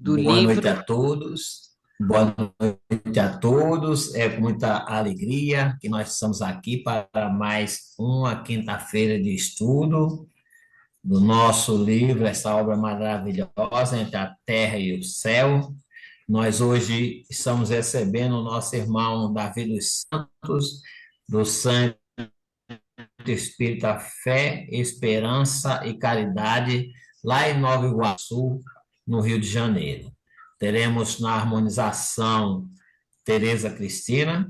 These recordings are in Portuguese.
do Boa noite livro. a todos. Boa noite a todos. É com muita alegria que nós estamos aqui para mais uma quinta-feira de estudo do nosso livro, essa obra maravilhosa, Entre a Terra e o Céu. Nós hoje estamos recebendo o nosso irmão Davi dos Santos, do Santo Espírita Fé, Esperança e Caridade, lá em Nova Iguaçu, no Rio de Janeiro. Teremos na harmonização Tereza Cristina,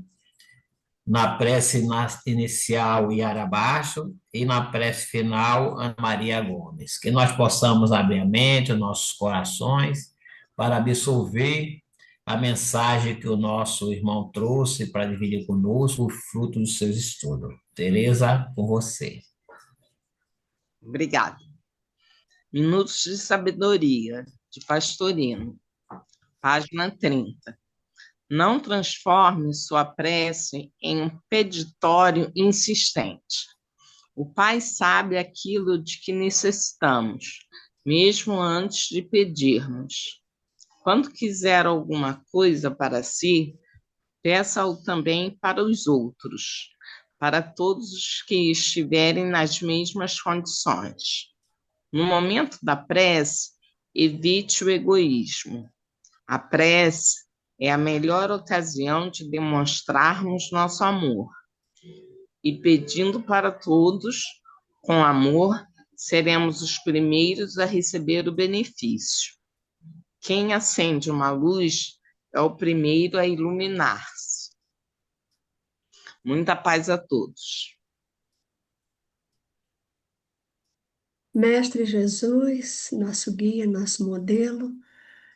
na prece inicial Yara Baixo e na prece final Ana Maria Gomes. Que nós possamos abrir a mente, os nossos corações, para absorver a mensagem que o nosso irmão trouxe para dividir conosco, o fruto dos seus estudos. Tereza, com você. Obrigada. Minutos de Sabedoria, de Pastorino, página 30. Não transforme sua prece em um peditório insistente. O Pai sabe aquilo de que necessitamos, mesmo antes de pedirmos. Quando quiser alguma coisa para si, peça-o também para os outros, para todos os que estiverem nas mesmas condições. No momento da prece, evite o egoísmo. A prece é a melhor ocasião de demonstrarmos nosso amor. E pedindo para todos, com amor, seremos os primeiros a receber o benefício. Quem acende uma luz é o primeiro a iluminar-se. Muita paz a todos. Mestre Jesus, nosso guia, nosso modelo,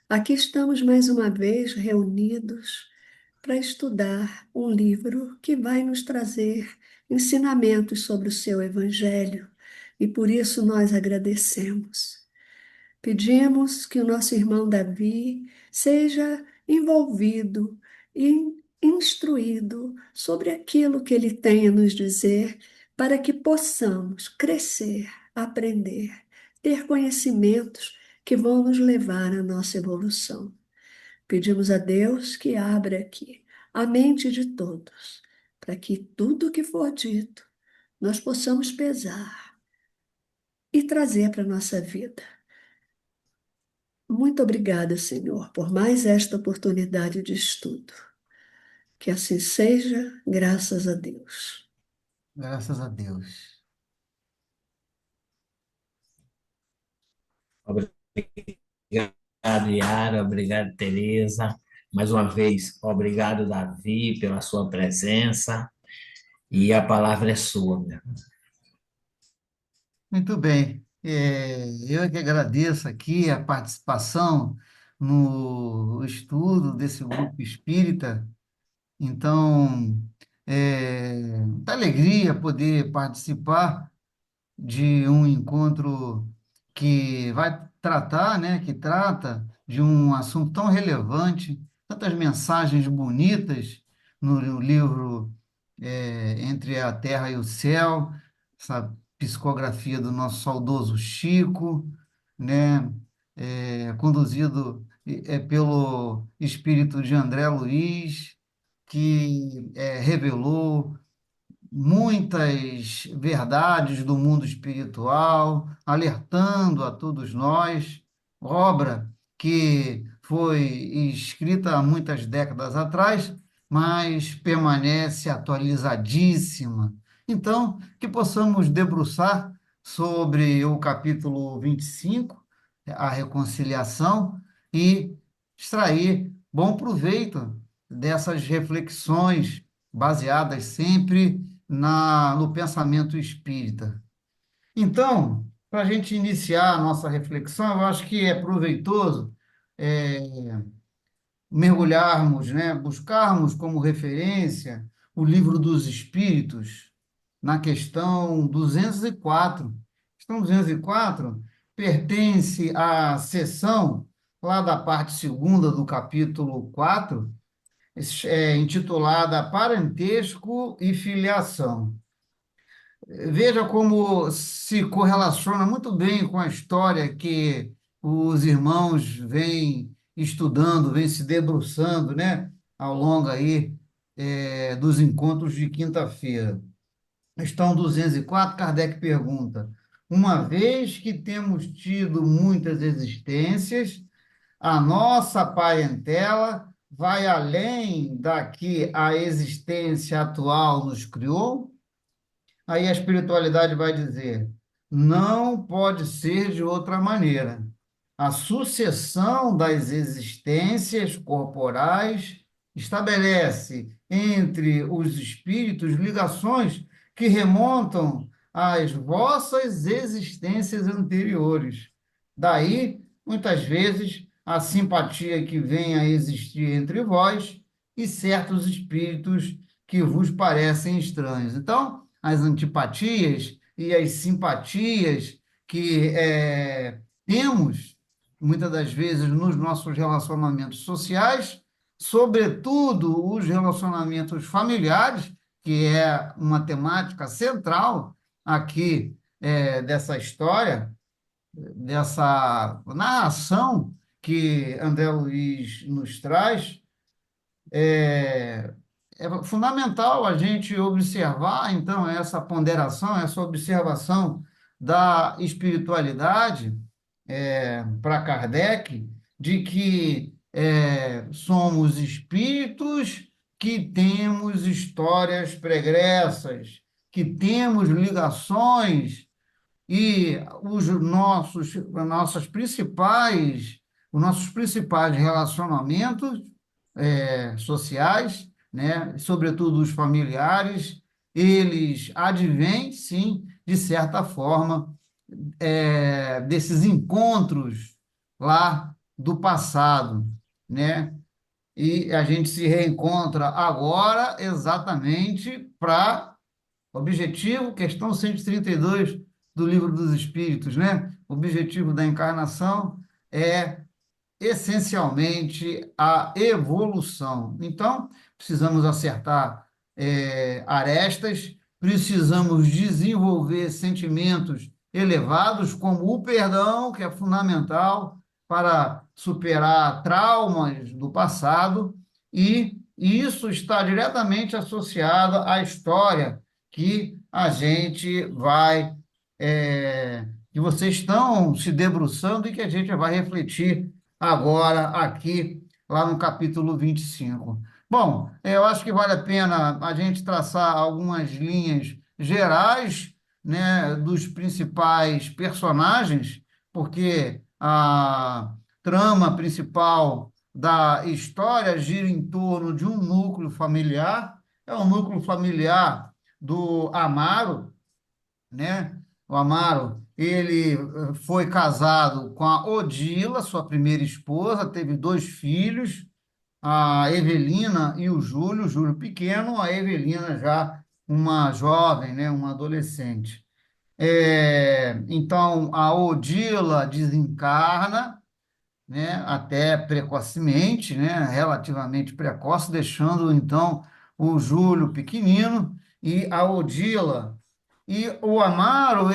aqui estamos mais uma vez reunidos para estudar um livro que vai nos trazer ensinamentos sobre o seu Evangelho e por isso nós agradecemos. Pedimos que o nosso irmão Davi seja envolvido e instruído sobre aquilo que ele tem a nos dizer, para que possamos crescer, aprender, ter conhecimentos que vão nos levar à nossa evolução. Pedimos a Deus que abra aqui a mente de todos, para que tudo que for dito nós possamos pesar e trazer para a nossa vida. Muito obrigada, Senhor, por mais esta oportunidade de estudo. Que assim seja, graças a Deus. Graças a Deus. Obrigado, Yara. Obrigado, Tereza. Mais uma vez, obrigado, Davi, pela sua presença. E a palavra é sua, meu. Muito bem. Eu é que agradeço aqui a participação no estudo desse grupo espírita. Então, muita alegria poder participar de um encontro que vai tratar, né, que trata de um assunto tão relevante, tantas mensagens bonitas no livro Entre a Terra e o Céu, essa psicografia do nosso saudoso Chico, né, conduzido pelo espírito de André Luiz, que revelou muitas verdades do mundo espiritual, alertando a todos nós, obra que foi escrita há muitas décadas atrás, mas permanece atualizadíssima. Então, que possamos debruçar sobre o capítulo 25, a reconciliação, e extrair bom proveito dessas reflexões baseadas sempre no pensamento espírita. Então, para a gente iniciar a nossa reflexão, eu acho que é proveitoso é, mergulharmos, né, buscarmos como referência o Livro dos Espíritos, na questão 204. Questão 204 pertence à seção lá da parte segunda do capítulo 4, intitulada Parentesco e Filiação. Veja como se correlaciona muito bem com a história que os irmãos vêm estudando, vem se debruçando, né, ao longo aí dos encontros de quinta-feira. Questão 204, Kardec pergunta: uma vez que temos tido muitas existências, a nossa parentela vai além da que a existência atual nos criou? Aí a espiritualidade vai dizer: não pode ser de outra maneira. A sucessão das existências corporais estabelece entre os espíritos ligações que remontam às vossas existências anteriores. Daí, muitas vezes, a simpatia que vem a existir entre vós e certos espíritos que vos parecem estranhos. Então, as antipatias e as simpatias que temos, muitas das vezes, nos nossos relacionamentos sociais, sobretudo os relacionamentos familiares, que é uma temática central aqui dessa história, dessa narração que André Luiz nos traz. É fundamental a gente observar, então, essa ponderação, essa observação da espiritualidade para Kardec, de que somos espíritos que temos histórias pregressas, que temos ligações e os nossos principais relacionamentos sociais, né, sobretudo os familiares, eles advêm, sim, de certa forma, desses encontros lá do passado, né? E a gente se reencontra agora exatamente para objetivo, questão 132 do Livro dos Espíritos, né? O objetivo da encarnação é essencialmente a evolução. Então, precisamos acertar arestas, precisamos desenvolver sentimentos elevados, como o perdão, que é fundamental para superar traumas do passado, e isso está diretamente associado à história que a gente vai, que vocês estão se debruçando e que a gente vai refletir agora aqui, lá no capítulo 25. Bom, eu acho que vale a pena a gente traçar algumas linhas gerais, né, dos principais personagens, porque a trama principal da história gira em torno de um núcleo familiar, é o núcleo familiar do Amaro, né? O Amaro, ele foi casado com a Odila, sua primeira esposa, teve dois filhos, a Evelina e o Júlio pequeno, a Evelina já uma jovem, né? Uma adolescente. Então, a Odila desencarna, né? Até precocemente, né? Relativamente precoce, deixando, então, o Júlio pequenino e a Odila. E o Amaro,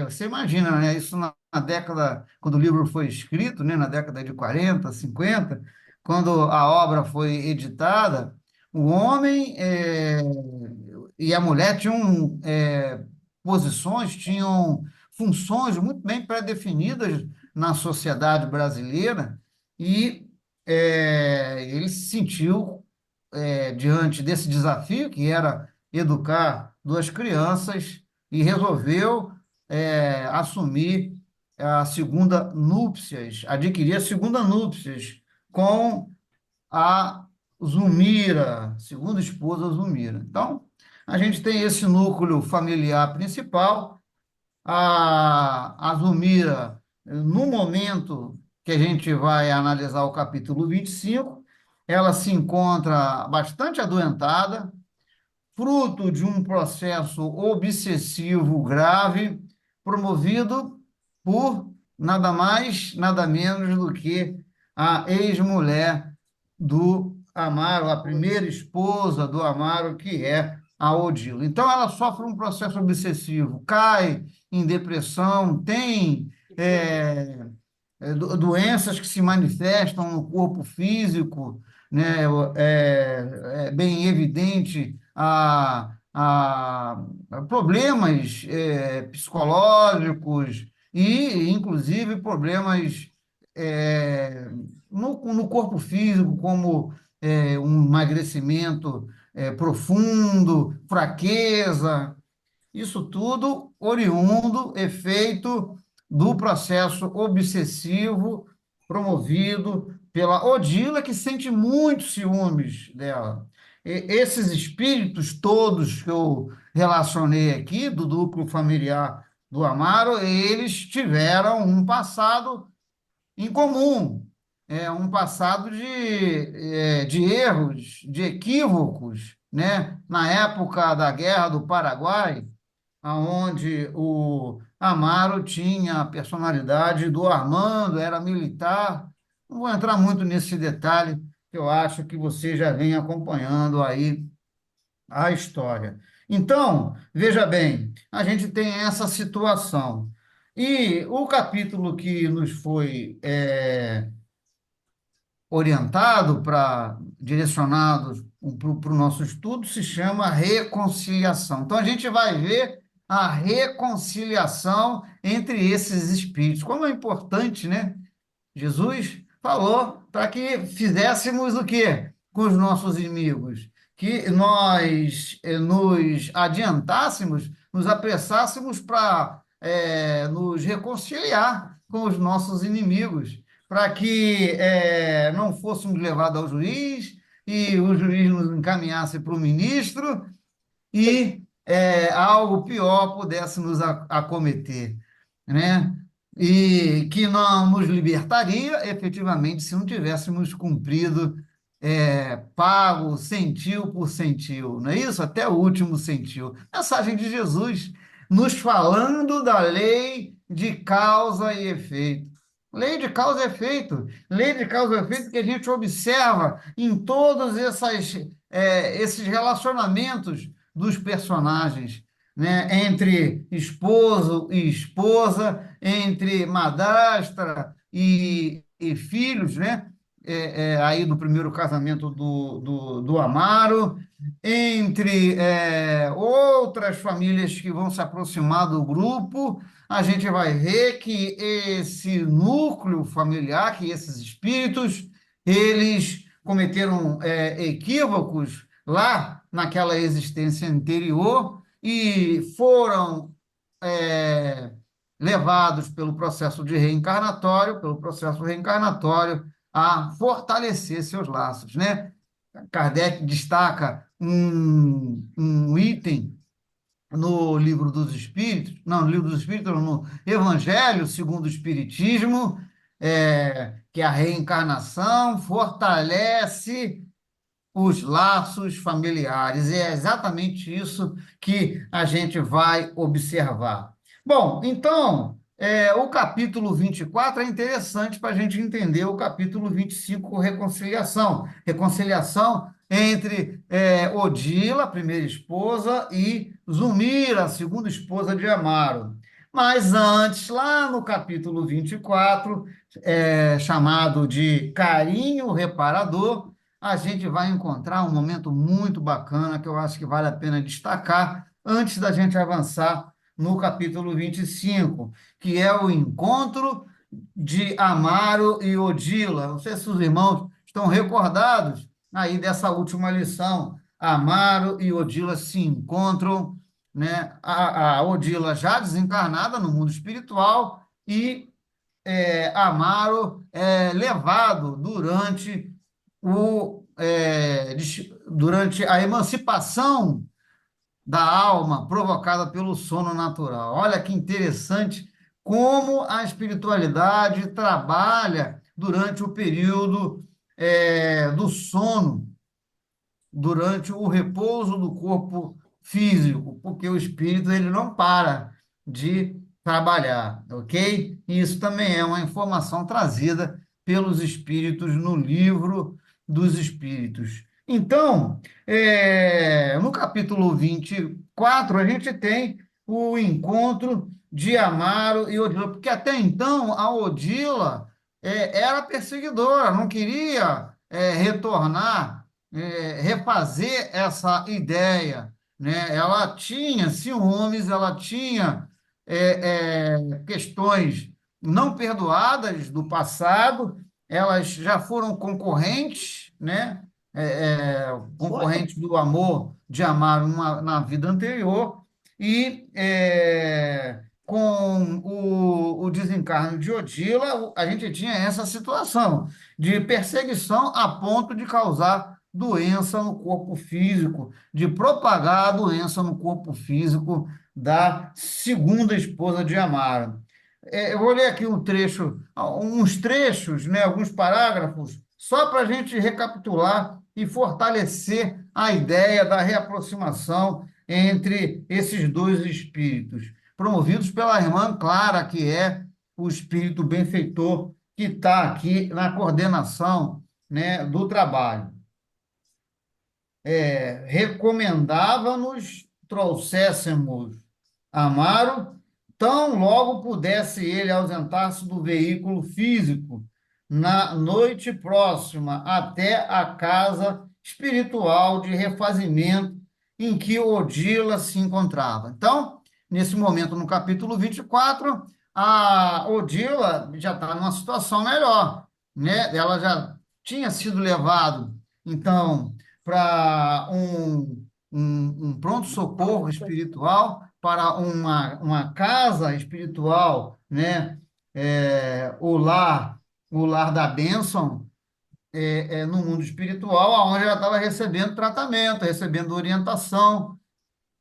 você imagina, né, isso na década, quando o livro foi escrito, né, na década de 40, 50, quando a obra foi editada, o homem e a mulher tinham posições, tinham funções muito bem pré-definidas na sociedade brasileira, e ele se sentiu, diante desse desafio, que era educar duas crianças, e resolveu assumir a segunda núpcias, adquirir a segunda núpcias com a Zulmira, segunda esposa Zulmira. Então, a gente tem esse núcleo familiar principal, a Zulmira, no momento que a gente vai analisar o capítulo 25, ela se encontra bastante adoentada, fruto de um processo obsessivo grave, promovido por nada mais, nada menos do que a ex-mulher do Amaro, a primeira esposa do Amaro, que é a Odila. Então, ela sofre um processo obsessivo, cai em depressão, tem doenças que se manifestam no corpo físico, né? É bem evidente a problemas psicológicos e, inclusive, problemas no corpo físico, como um emagrecimento profundo, fraqueza. Isso tudo oriundo, efeito do processo obsessivo promovido pela Odila, que sente muitos ciúmes dela. Esses espíritos todos que eu relacionei aqui, do núcleo familiar do Amaro, eles tiveram um passado em comum, um passado de erros, de equívocos, né? Na época da Guerra do Paraguai, aonde o Amaro tinha a personalidade do Armando, era militar. Não vou entrar muito nesse detalhe, que eu acho que você já vem acompanhando aí a história. Então, veja bem, a gente tem essa situação. E o capítulo que nos foi orientado para direcionados para o nosso estudo se chama reconciliação. Então a gente vai ver a reconciliação entre esses espíritos. Como é importante, né? Jesus falou para que fizéssemos o quê com os nossos inimigos? Que nós nos adiantássemos, nos apressássemos para nos reconciliar com os nossos inimigos, para que não fôssemos levados ao juiz e o juiz nos encaminhasse para o ministro e algo pior pudesse nos acometer, né? E que não nos libertaria, efetivamente, se não tivéssemos cumprido, pago centil por centil, não é isso? Até o último centil. Mensagem de Jesus, nos falando da lei de causa e efeito. Lei de causa e efeito. Lei de causa e efeito que a gente observa em todos esses relacionamentos dos personagens, né? Entre esposo e esposa, entre madrasta e filhos, né? Aí no primeiro casamento do Amaro, entre outras famílias que vão se aproximar do grupo, a gente vai ver que esse núcleo familiar, que esses espíritos, eles cometeram equívocos lá naquela existência anterior e foram é, levados pelo processo reencarnatório, a fortalecer seus laços, né? Kardec destaca um item no Livro dos Espíritos, não, no Livro dos Espíritos, no Evangelho segundo o Espiritismo, que a reencarnação fortalece os laços familiares. E é exatamente isso que a gente vai observar. Bom, então, o capítulo 24 é interessante para a gente entender o capítulo 25, reconciliação. Reconciliação entre Odila, a primeira esposa, e Zumira, a segunda esposa de Amaro. Mas antes, lá no capítulo 24, chamado de Carinho Reparador, a gente vai encontrar um momento muito bacana que eu acho que vale a pena destacar antes da gente avançar no capítulo 25, que é o encontro de Amaro e Odila. Não sei se os irmãos estão recordados aí dessa última lição. Amaro e Odila se encontram, né? A Odila já desencarnada no mundo espiritual e Amaro é levado durante a emancipação da alma provocada pelo sono natural. Olha que interessante como a espiritualidade trabalha durante o período do sono, durante o repouso do corpo físico, porque o espírito ele não para de trabalhar, ok? E isso também é uma informação trazida pelos espíritos no livro dos espíritos. Então, no capítulo 24, a gente tem o encontro de Amaro e Odila, porque até então a Odila era perseguidora, não queria retornar, refazer essa ideia, né? Ela tinha ciúmes, ela tinha questões não perdoadas do passado, elas já foram concorrentes, né? Foi? Concorrentes do amor de amar na vida anterior, e com o desencarne de Odila, a gente tinha essa situação de perseguição a ponto de causar doença no corpo físico, de propagar a doença no corpo físico da segunda esposa de Amaro. Eu vou ler aqui um trecho, uns trechos, né, alguns parágrafos, só para a gente recapitular e fortalecer a ideia da reaproximação entre esses dois espíritos, promovidos pela irmã Clara, que é o espírito benfeitor que está aqui na coordenação, né, do trabalho. Recomendava-nos trouxéssemos Amaro, tão logo pudesse ele ausentar-se do veículo físico, na noite próxima até a casa espiritual de refazimento em que Odila se encontrava. Então, nesse momento, no capítulo 24, a Odila já está numa situação melhor, né? Ela já tinha sido levado, então, para um pronto-socorro espiritual, para uma casa espiritual, né? O lar da bênção, no mundo espiritual, onde ela estava recebendo tratamento, recebendo orientação,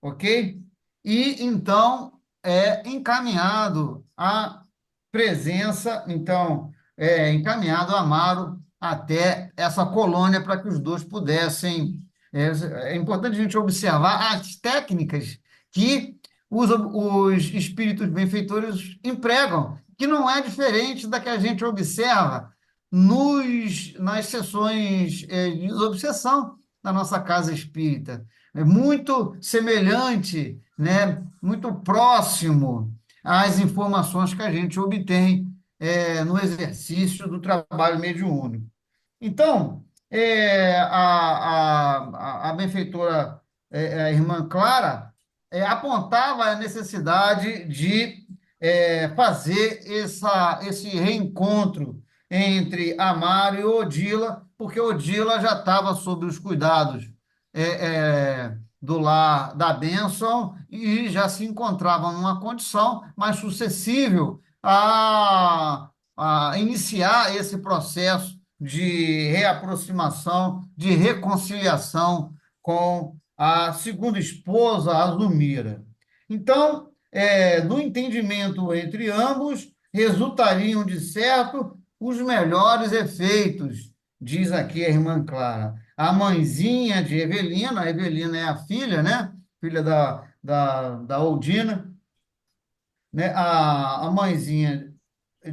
ok? E então encaminhado a presença, então, encaminhado Amaro até essa colônia para que os dois pudessem. É, é importante a gente observar as técnicas que os espíritos benfeitores empregam, que não é diferente da que a gente observa nas sessões de desobsessão da nossa casa espírita. É muito semelhante, né? Muito próximo às informações que a gente obtém no exercício do trabalho mediúnico. Então, a benfeitora, a irmã Clara, apontava a necessidade de fazer esse reencontro entre Amaro e Odila, porque Odila já estava sob os cuidados do lar da bênção e já se encontrava numa condição mais suscetível a iniciar esse processo de reaproximação, de reconciliação com a segunda esposa, a Zulmira. Então, no entendimento entre ambos, resultariam, de certo, os melhores efeitos, diz aqui a irmã Clara. A mãezinha de Evelina, a Evelina é a filha, né? Filha da Oldina, né? A mãezinha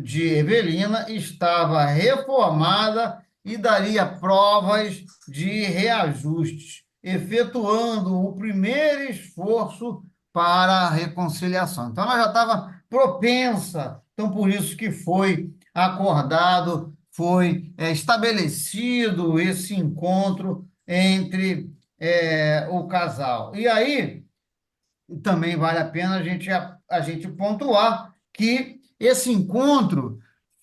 de Evelina estava reformada e daria provas de reajustes, efetuando o primeiro esforço para a reconciliação. Então, ela já estava propensa, então por isso que foi acordado, foi estabelecido esse encontro entre o casal. E aí, também vale a pena a gente pontuar que esse encontro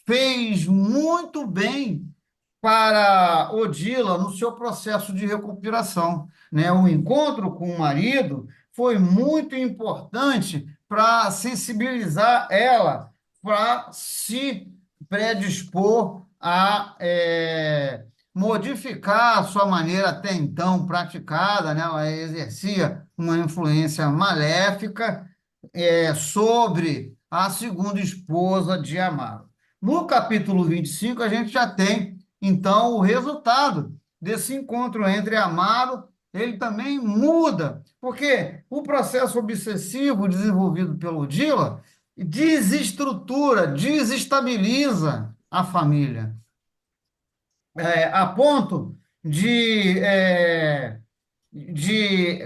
fez muito bem para Odila no seu processo de recuperação, né? O encontro com o marido foi muito importante para sensibilizar ela, para se predispor a modificar a sua maneira até então praticada, né? Ela exercia uma influência maléfica sobre a segunda esposa de Amaro. No capítulo 25, a gente já tem, então, o resultado desse encontro entre Amaro, ele também muda, porque o processo obsessivo desenvolvido pelo Dila desestrutura, desestabiliza a família, a ponto de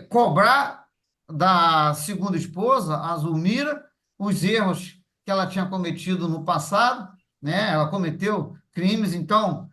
cobrar da segunda esposa, a Zulmira, os erros que ela tinha cometido no passado, né? Ela cometeu crimes, então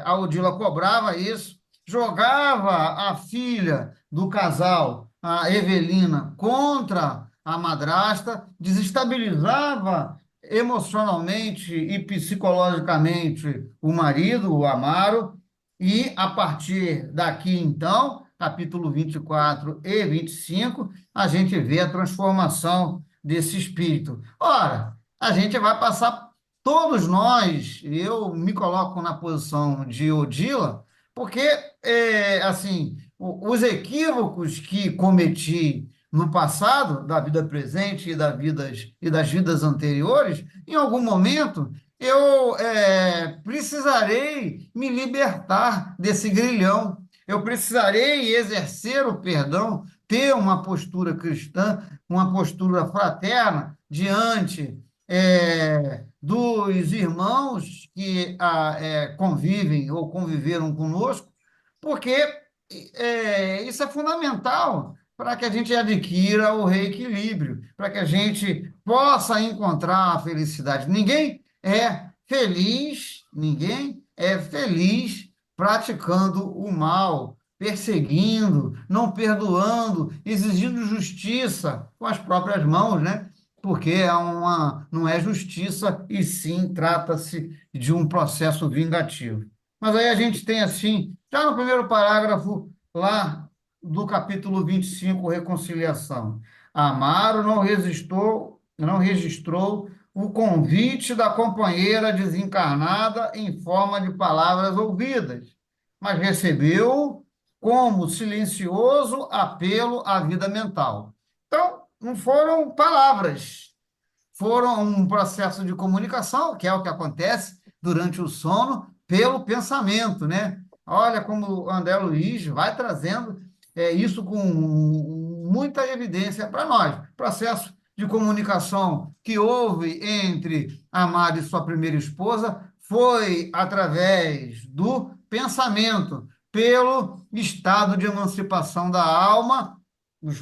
a Odila cobrava isso, jogava a filha do casal, a Evelina, contra a madrasta, desestabilizava emocionalmente e psicologicamente o marido, o Amaro, e a partir daqui, então, capítulo 24 e 25, a gente vê a transformação desse espírito. Ora, a gente vai passar, todos nós, eu me coloco na posição de Odila, porque, assim, os equívocos que cometi no passado, da vida presente e das vidas anteriores, em algum momento eu precisarei me libertar desse grilhão, eu precisarei exercer o perdão, ter uma postura cristã, uma postura fraterna diante dos irmãos que convivem ou conviveram conosco, porque isso é fundamental para que a gente adquira o reequilíbrio, para que a gente possa encontrar a felicidade. Ninguém é feliz praticando o mal, perseguindo, não perdoando, exigindo justiça com as próprias mãos, né? Porque não é justiça, e sim trata-se de um processo vingativo. Mas aí a gente tem assim, já no primeiro parágrafo, lá do capítulo 25, reconciliação. Amaro não registrou o convite da companheira desencarnada em forma de palavras ouvidas, mas recebeu como silencioso apelo à vida mental. Então, não foram palavras, foram um processo de comunicação, que é o que acontece durante o sono, pelo pensamento, né? Olha como o André Luiz vai trazendo isso com muita evidência para nós. Processo de comunicação que houve entre Amada e sua primeira esposa foi através do pensamento, pelo estado de emancipação da alma,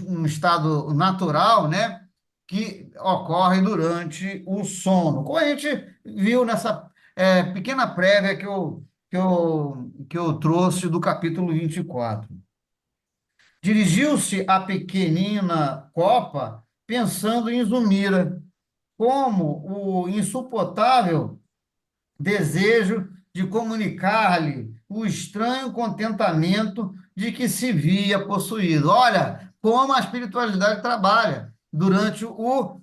um estado natural, né? Que ocorre durante o sono. Como a gente viu nessa pequena prévia que eu trouxe do capítulo 24. Dirigiu-se à pequenina copa pensando em Zulmira, como o insuportável desejo de comunicar-lhe o estranho contentamento de que se via possuído. Olha como a espiritualidade trabalha durante o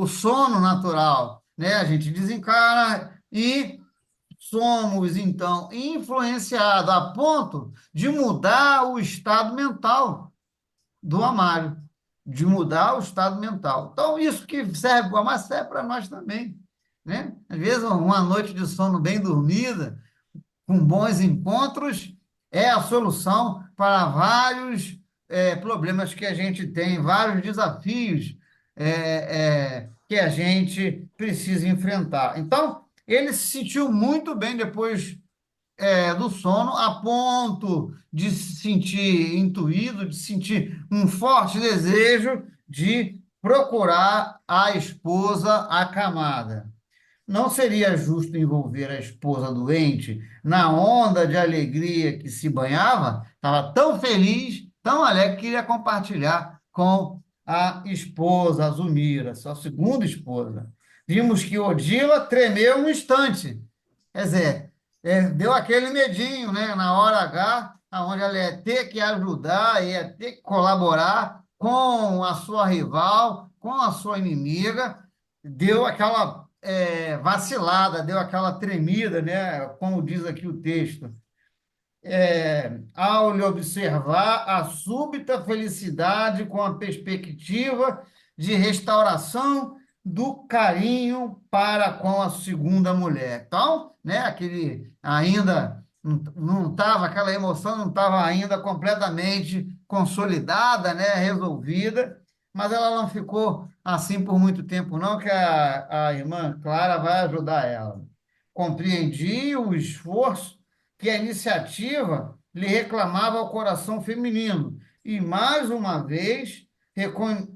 sono natural, né? A gente desencarna e somos, então, influenciados a ponto de mudar o estado mental do Amário, de mudar o estado mental. Então, isso que serve para o Amário serve para nós também, né? Às vezes, uma noite de sono bem dormida, com bons encontros, é a solução para vários problemas que a gente tem, vários desafios que a gente precisa enfrentar. Então, ele se sentiu muito bem depois do sono, a ponto de se sentir intuído, de sentir um forte desejo de procurar a esposa acamada. Não seria justo envolver a esposa doente na onda de alegria que se banhava? Estava tão feliz, tão alegre, que queria compartilhar com a esposa, a Zulmira, sua segunda esposa. Vimos que Odila tremeu um instante. Quer dizer, deu aquele medinho, né? Na hora H, onde ela ia ter que ajudar, ia ter que colaborar com a sua rival, com a sua inimiga, deu aquela vacilada, deu aquela tremida, né? Como diz aqui o texto. Ao lhe observar a súbita felicidade com a perspectiva de restauração do carinho para com a segunda mulher. Então, né, aquele ainda não estava, aquela emoção não estava ainda completamente consolidada, né, resolvida, mas ela não ficou assim por muito tempo, não, que a irmã Clara vai ajudar ela. Compreendi o esforço que a iniciativa lhe reclamava ao coração feminino. E, mais uma vez,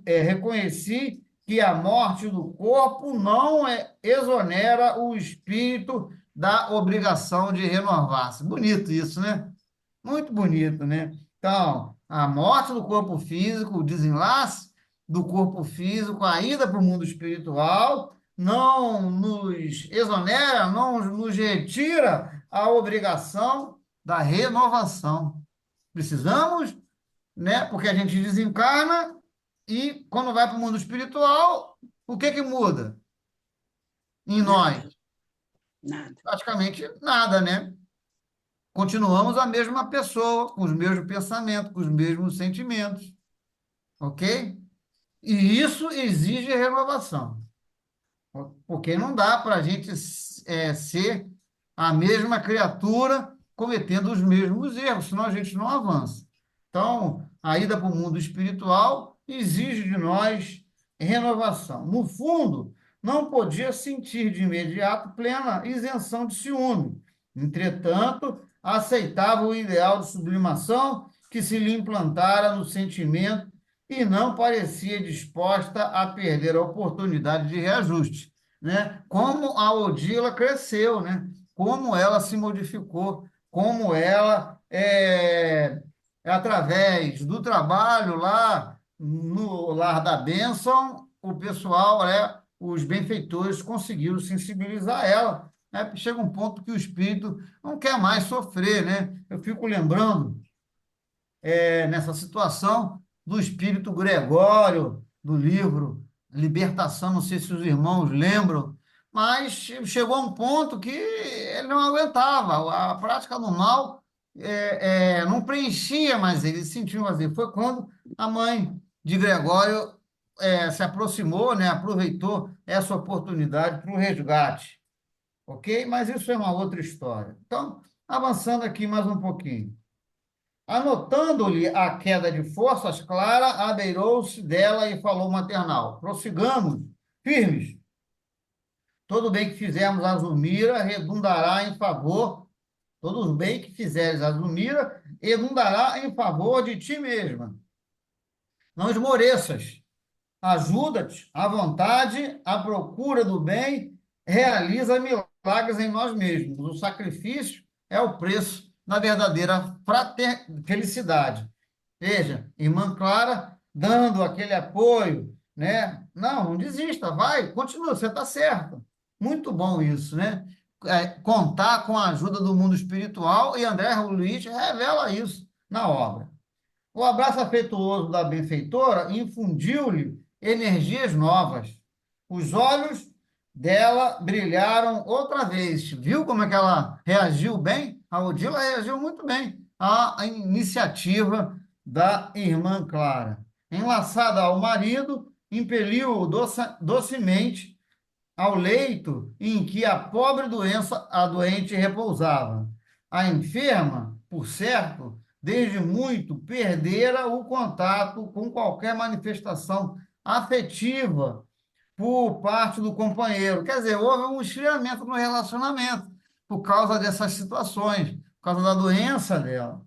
reconheci que a morte do corpo não exonera o espírito da obrigação de renovar-se. Bonito isso, né? Muito bonito, né? Então, a morte do corpo físico, o desenlace do corpo físico, a ida para o mundo espiritual, não nos exonera, não nos retira a obrigação da renovação. Precisamos, né? Porque a gente desencarna e quando vai para o mundo espiritual, o que que muda em nós? Nada, nada. Praticamente nada, né? Continuamos a mesma pessoa, com os mesmos pensamentos, com os mesmos sentimentos, ok? E isso exige renovação, porque não dá para a gente ser a mesma criatura cometendo os mesmos erros, senão a gente não avança. Então, a ida para o mundo espiritual exige de nós renovação. No fundo, não podia sentir de imediato plena isenção de ciúme. Entretanto, aceitava o ideal de sublimação que se lhe implantara no sentimento e não parecia disposta a perder a oportunidade de reajuste, né? Como a Odila cresceu, né? Como ela se modificou, como ela, através do trabalho lá no Lar da Bênção, o pessoal, os benfeitores conseguiram sensibilizar ela, né? Chega um ponto que o espírito não quer mais sofrer, né? Eu fico lembrando, nessa situação do espírito Gregório, do livro Libertação, não sei se os irmãos lembram, mas chegou a um ponto que ele não aguentava, a prática do mal não preenchia mais ele sentiu um vazio. Foi quando a mãe de Gregório se aproximou, né, aproveitou essa oportunidade para o resgate, ok? Mas isso é uma outra história. Então, avançando aqui mais um pouquinho. Anotando-lhe a queda de forças, Clara abeirou-se dela e falou maternal: prossigamos, firmes. Todo bem que fizermos a Zulmira redundará em favor, todo bem que fizeres a Zulmira redundará em favor de ti mesma. Não esmoreças, ajuda-te, à vontade, à procura do bem, realiza milagres em nós mesmos. O sacrifício é o preço da verdadeira felicidade. Veja, irmã Clara dando aquele apoio, né? Não desista, vai, continua, você está certo. Muito bom isso, né? Contar com a ajuda do mundo espiritual, e André Luiz revela isso na obra. O abraço afetuoso da benfeitora infundiu-lhe energias novas. Os olhos dela brilharam outra vez. Viu como é que ela reagiu bem? A Odila reagiu muito bem à iniciativa da irmã Clara. Enlaçada ao marido, impeliu-o docemente ao leito em que a doente repousava. A enferma, por certo, desde muito perdera o contato com qualquer manifestação afetiva por parte do companheiro. Quer dizer, houve um esfriamento no relacionamento por causa dessas situações, por causa da doença dela.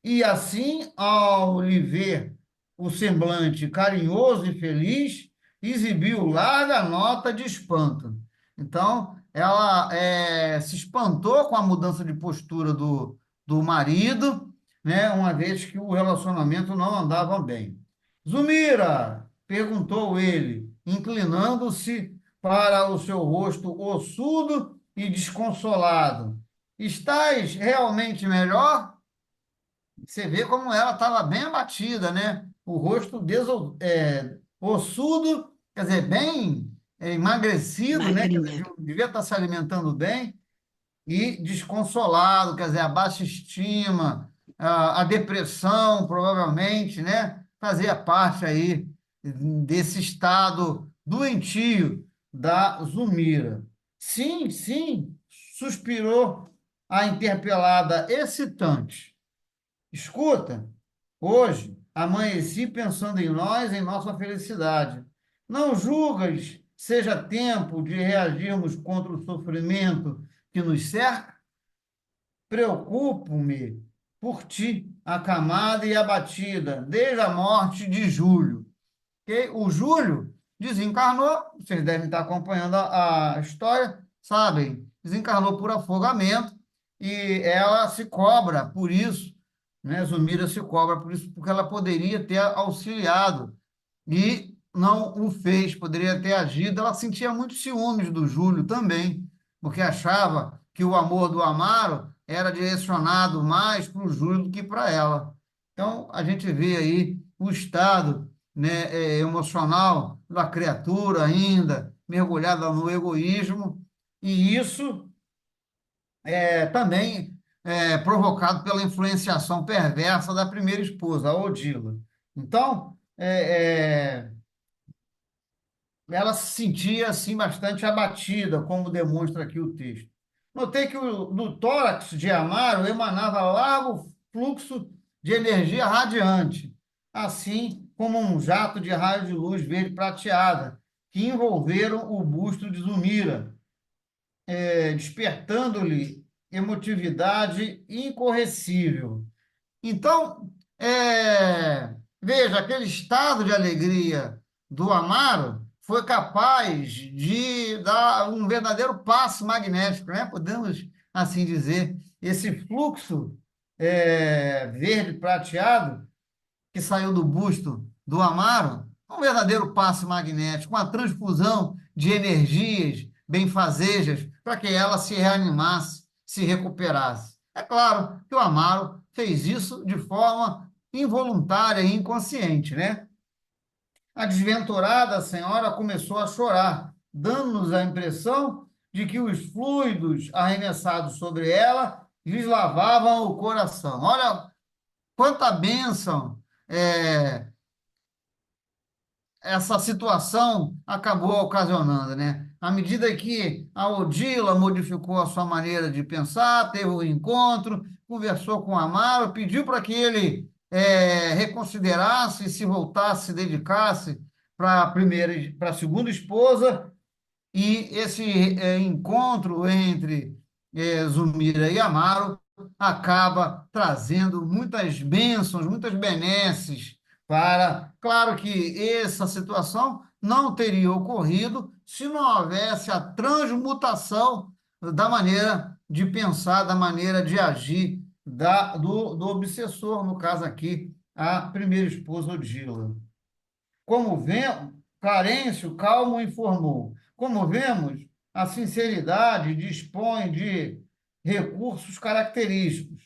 E assim, ao lhe ver o semblante carinhoso e feliz, exibiu larga nota de espanto. Então, ela se espantou com a mudança de postura do marido, né, uma vez que o relacionamento não andava bem. Zulmira, perguntou ele, inclinando-se para o seu rosto ossudo e desconsolado. Estás realmente melhor? Você vê como ela estava bem abatida, né? O rosto ossudo, quer dizer, bem emagrecido, né? Quer dizer, Magrinha. devia estar se alimentando bem, e desconsolado, quer dizer, a baixa estima, a depressão, provavelmente, né? Fazia parte aí desse estado doentio da Zulmira. Sim, sim, suspirou a interpelada excitante. Escuta, hoje amanheci pensando em nós, em nossa felicidade. Não julgas seja tempo de reagirmos contra o sofrimento que nos cerca? Preocupo-me por ti, acamada e abatida, desde a morte de Júlio. Okay? O Júlio desencarnou, vocês devem estar acompanhando a história, sabem, desencarnou por afogamento e ela se cobra por isso, né? Zumira se cobra por isso, porque ela poderia ter auxiliado e não o fez, poderia ter agido. Ela sentia muito ciúmes do Júlio também, porque achava que o amor do Amaro era direcionado mais para o Júlio do que para ela. Então, a gente vê aí o estado, né, emocional da criatura ainda, mergulhada no egoísmo, e isso também provocado pela influenciação perversa da primeira esposa, a Odila. Então, ela se sentia assim bastante abatida, como demonstra aqui o texto. Notei que do tórax de Amaro emanava largo fluxo de energia radiante, assim como um jato de raio de luz verde prateada, que envolveram o busto de Zumira, despertando-lhe emotividade incorrecível. Então, veja, aquele estado de alegria do Amaro foi capaz de dar um verdadeiro passo magnético, né? Podemos assim dizer. Esse fluxo verde prateado que saiu do busto do Amaro, um verdadeiro passe magnético, uma transfusão de energias benfazejas para que ela se reanimasse, se recuperasse. É claro que o Amaro fez isso de forma involuntária e inconsciente, né? A desventurada senhora começou a chorar, dando-nos a impressão de que os fluidos arremessados sobre ela lhes lavavam o coração. Olha quanta bênção é, essa situação acabou ocasionando, né? À medida que a Odila modificou a sua maneira de pensar, teve um encontro, conversou com o Amaro, pediu para que ele reconsiderasse, se voltasse, se dedicasse para para a segunda esposa, e esse encontro entre Zumira e Amaro acaba trazendo muitas bênçãos, muitas benesses para. Claro que essa situação não teria ocorrido se não houvesse a transmutação da maneira de pensar, da maneira de agir do obsessor, no caso aqui, a primeira esposa Odila. Como vemos, Clarencio calmo informou. Como vemos, a sinceridade dispõe de recursos característicos,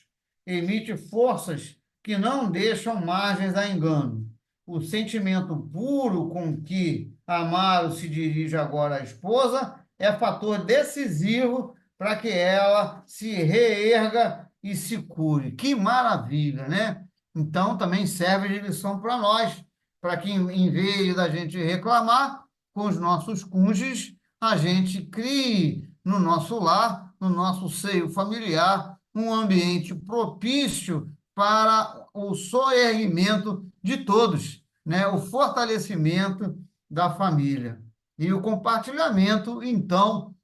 emite forças que não deixam margens a engano. O sentimento puro com que Amaro se dirige agora à esposa é fator decisivo para que ela se reerga e se cure. Que maravilha, né? Então, também serve de lição para nós, para que, em vez da gente reclamar com os nossos cônjuges, a gente crie no nosso lar, no nosso seio familiar, um ambiente propício para o soerguimento de todos, né? O fortalecimento da família. E o compartilhamento, então,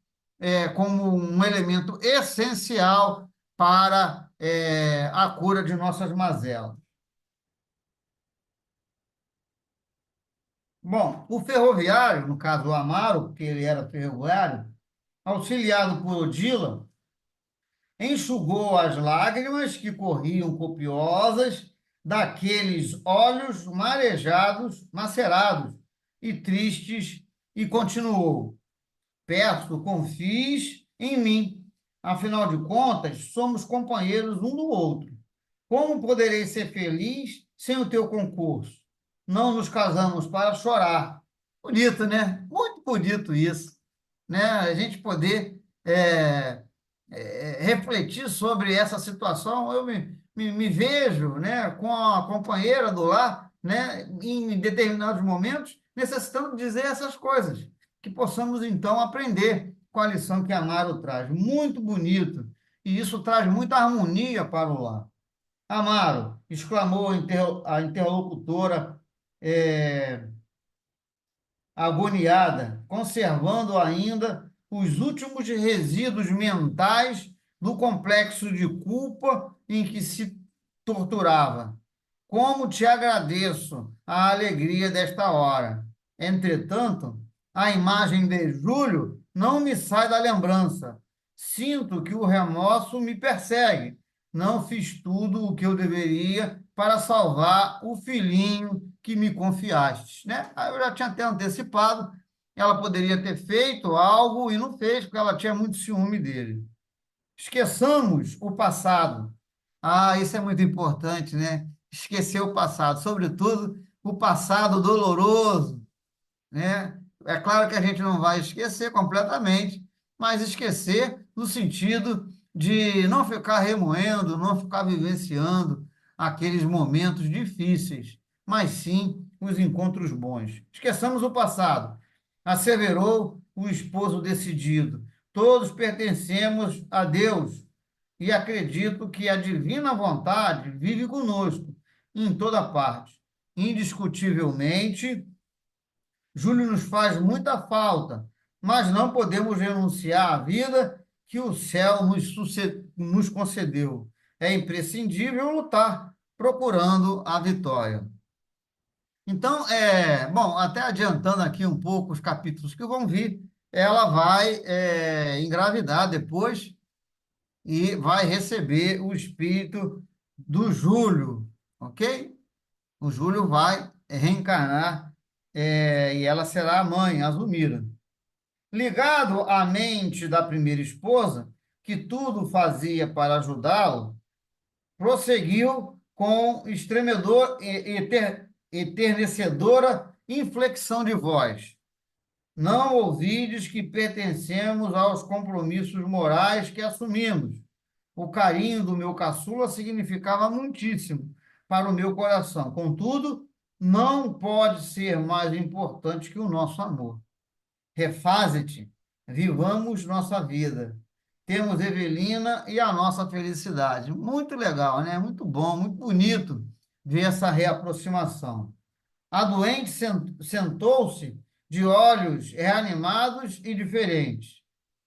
como um elemento essencial para a cura de nossas mazelas. Bom, o ferroviário, no caso o Amaro, que ele era ferroviário, auxiliado por Odila, enxugou as lágrimas que corriam copiosas daqueles olhos marejados, macerados e tristes, e continuou: Peço, confies em mim. Afinal de contas, somos companheiros um do outro. Como poderei ser feliz sem o teu concurso? Não nos casamos para chorar. Bonito, né? Muito bonito isso, né? A gente poder refletir sobre essa situação. Eu me vejo, né, com a companheira do lar, né, em determinados momentos, necessitando dizer essas coisas, que possamos, então, aprender com a lição que Amaro traz. Muito bonito. E isso traz muita harmonia para o lar. Amaro, exclamou a interlocutora agoniada, conservando ainda os últimos resíduos mentais do complexo de culpa em que se torturava. Como te agradeço a alegria desta hora. Entretanto, a imagem de Júlio não me sai da lembrança. Sinto que o remorso me persegue. Não fiz tudo o que eu deveria para salvar o filhinho que me confiaste, né? Aí eu já tinha até antecipado, ela poderia ter feito algo e não fez, porque ela tinha muito ciúme dele. Esqueçamos o passado. Ah, isso é muito importante, né? Esquecer o passado, sobretudo o passado doloroso, né? É claro que a gente não vai esquecer completamente, mas esquecer no sentido de não ficar remoendo, não ficar vivenciando aqueles momentos difíceis, mas sim os encontros bons. Esqueçamos o passado, asseverou o esposo decidido. Todos pertencemos a Deus e acredito que a divina vontade vive conosco em toda parte. Indiscutivelmente, Júlio nos faz muita falta, mas não podemos renunciar à vida que o céu nos concedeu. É imprescindível lutar, procurando a vitória. Então, bom, até adiantando aqui um pouco os capítulos que vão vir, ela vai engravidar depois e vai receber o espírito do Júlio, ok? O Júlio vai reencarnar e ela será a mãe, a Zulmira. Ligado à mente da primeira esposa, que tudo fazia para ajudá-lo, prosseguiu com eternecedora inflexão de voz. Não ouvides que pertencemos aos compromissos morais que assumimos. O carinho do meu caçula significava muitíssimo para o meu coração. Contudo, não pode ser mais importante que o nosso amor. Refaze-te, vivamos nossa vida. Temos Evelina e a nossa felicidade. Muito legal, né? Muito bom, muito bonito ver essa reaproximação. A doente sentou-se de olhos reanimados e diferentes.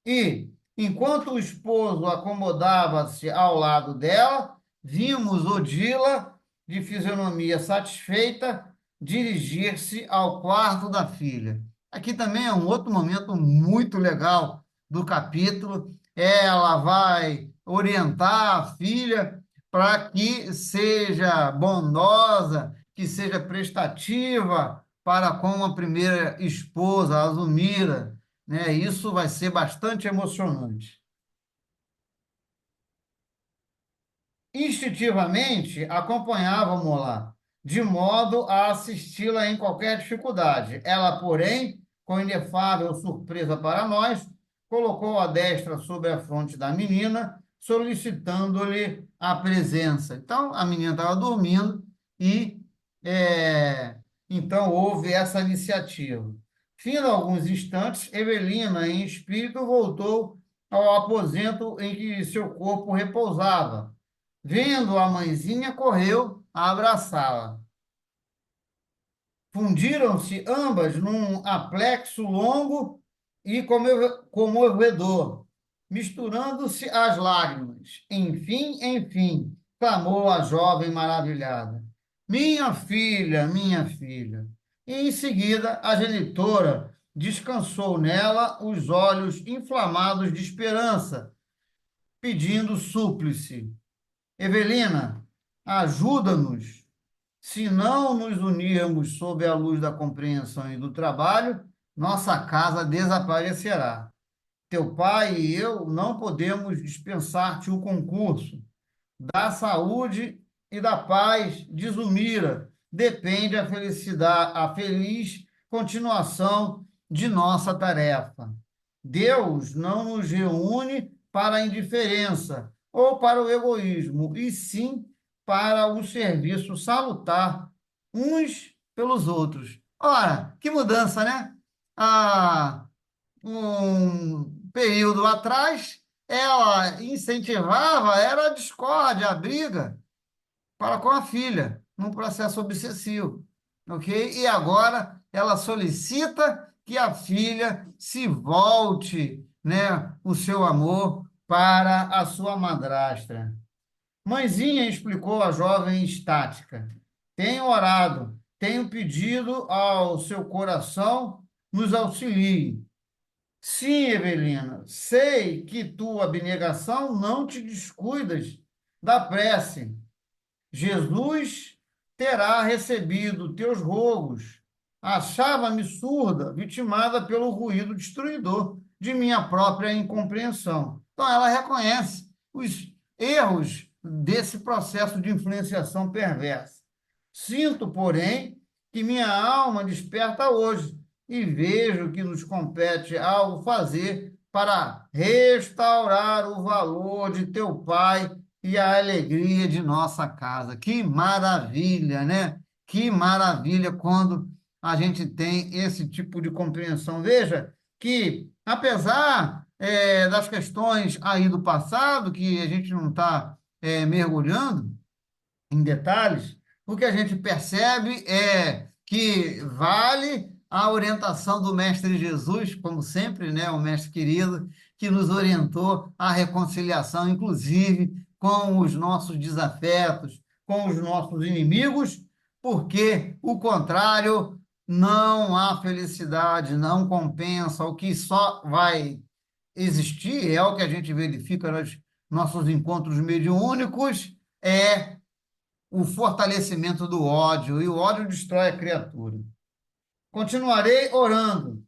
E, enquanto o esposo acomodava-se ao lado dela, vimos Odila, de fisionomia satisfeita, dirigir-se ao quarto da filha. Aqui também é um outro momento muito legal do capítulo. Ela vai orientar a filha para que seja bondosa, que seja prestativa para com a primeira esposa, a Zulmira, né? Isso vai ser bastante emocionante. Instintivamente, acompanhávamos-la, de modo a assisti-la em qualquer dificuldade. Ela, porém, com inefável surpresa para nós, colocou a destra sobre a fronte da menina, solicitando-lhe a presença. Então, a menina estava dormindo e, então, houve essa iniciativa. Findo alguns instantes, Evelina, em espírito, voltou ao aposento em que seu corpo repousava. Vendo a mãezinha, correu a abraçá-la. Fundiram-se ambas num aplexo longo e comovedor, misturando-se as lágrimas. Enfim, enfim, clamou a jovem maravilhada. Minha filha. E em seguida, a genitora descansou nela os olhos inflamados de esperança, pedindo súplice. Evelina, ajuda-nos. Se não nos unirmos sob a luz da compreensão e do trabalho, nossa casa desaparecerá. Teu pai e eu não podemos dispensar-te o concurso. Da saúde e da paz de Zulmira depende a felicidade, a feliz continuação de nossa tarefa. Deus não nos reúne para a indiferença ou para o egoísmo, e sim para o serviço salutar uns pelos outros. Ora, que mudança, né? Há um período atrás, ela incentivava, era a discórdia, a briga para com a filha, num processo obsessivo, ok? E agora ela solicita que a filha se volte, né, o seu amor para a sua madrastra. Mãezinha explicou a jovem estática. Tenho orado, tenho pedido ao seu coração nos auxilie. Sim, Evelina, sei que tua abnegação não te descuidas da prece. Jesus terá recebido teus rogos. Achava-me surda, vitimada pelo ruído destruidor de minha própria incompreensão. Então, ela reconhece os erros desse processo de influenciação perversa. Sinto, porém, que minha alma desperta hoje e vejo que nos compete algo fazer para restaurar o valor de teu Pai e a alegria de nossa casa. Que maravilha, né? Que maravilha quando a gente tem esse tipo de compreensão. Veja que, apesar das questões aí do passado, que a gente não está mergulhando em detalhes, o que a gente percebe é que vale a orientação do Mestre Jesus, como sempre, né, o Mestre querido, que nos orientou à reconciliação, inclusive com os nossos desafetos, com os nossos inimigos, porque o contrário não há felicidade, não compensa, o que só vai existir, é o que a gente verifica nos nossos encontros mediúnicos, é o fortalecimento do ódio, e o ódio destrói a criatura. Continuarei orando.